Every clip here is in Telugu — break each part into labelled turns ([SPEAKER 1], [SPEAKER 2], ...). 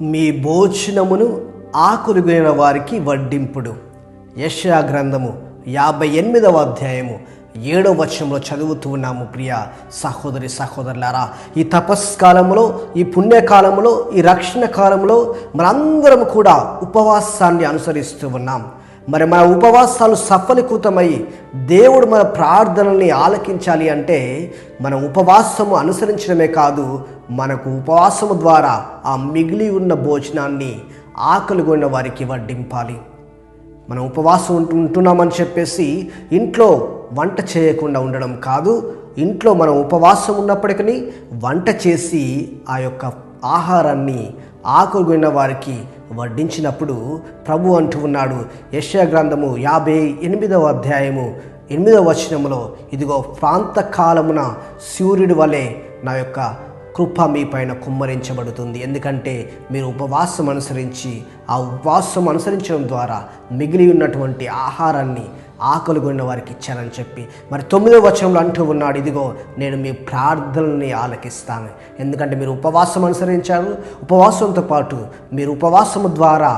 [SPEAKER 1] మీ భోజనమును ఆకలిగొనిన వారికి వడ్డింపుడు. యెషయా గ్రంథము 58వ అధ్యాయము 7వ వచనంలో చదువుతూ ఉన్నాము. ప్రియ సహోదరి సహోదరులారా, ఈ తపస్కాలంలో, ఈ పుణ్యకాలంలో, ఈ రక్షణ కాలంలో మనందరం కూడా ఉపవాసాన్ని అనుసరిస్తూ ఉన్నాం. మరి మన ఉపవాసాలు సఫలీకృతమై దేవుడు మన ప్రార్థనల్ని ఆలకించాలి అంటే మనం ఉపవాసము అనుసరించడమే కాదు, మనకు ఉపవాసము ద్వారా ఆ మిగిలి ఉన్న భోజనాన్ని ఆకలిగొన్న వారికి వడ్డింపాలి. మనం ఉపవాసం ఉంటున్నామని చెప్పేసి ఇంట్లో వంట చేయకుండా ఉండడం కాదు. ఇంట్లో మనం ఉపవాసం ఉన్నప్పటికీ వంట చేసి ఆ యొక్క ఆహారాన్ని ఆకలిగొన్న వారికి వడ్డించినప్పుడు ప్రభు అంటూ ఉన్నాడు. యెషయా గ్రంథము 58వ అధ్యాయము 8వ వచనములో, ఇదిగో ప్రాంతకాలమున సూర్యుడి వలె నా యొక్క కృప మీ పైన కుమ్మరించబడుతుంది. ఎందుకంటే మీరు ఉపవాసం అనుసరించి, ఆ ఉపవాసం అనుసరించడం ద్వారా మిగిలి ఉన్నటువంటి ఆహారాన్ని ఆకలిగొన్న వారికి ఇచ్చానని చెప్పి మరి 9వ వచనంలో అంటూ ఉన్నాడు, ఇదిగో నేను మీ ప్రార్థనల్ని ఆలకిస్తాను. ఎందుకంటే మీరు ఉపవాసం అనుసరించారు, ఉపవాసంతో పాటు మీరు ఉపవాసము ద్వారా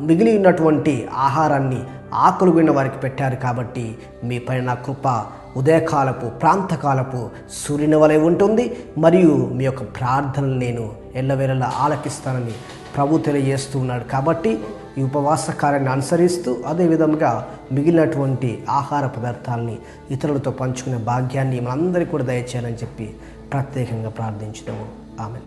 [SPEAKER 1] మిగిలి ఉన్నటువంటి ఆహారాన్ని ఆకలిగొన్న వారికి పెట్టారు. కాబట్టి మీ పైన కృప ఉదయకాలపు ప్రాంతకాలపు సూర్యుని వలె ఉంటుంది. మరియు మీ యొక్క ప్రార్థనలు నేను ఎల్లవేళలా ఆలకిస్తానని ప్రభు తెలియజేస్తూ ఉన్నాడు. కాబట్టి ఈ ఉపవాస కార్యాన్ని అనుసరిస్తూ అదేవిధంగా మిగిలినటువంటి ఆహార పదార్థాలని ఇతరులతో పంచుకునే భాగ్యాన్ని మనందరికీ కూడా దయచేయాలని చెప్పి ప్రత్యేకంగా ప్రార్థించుదాము. ఆమేన్.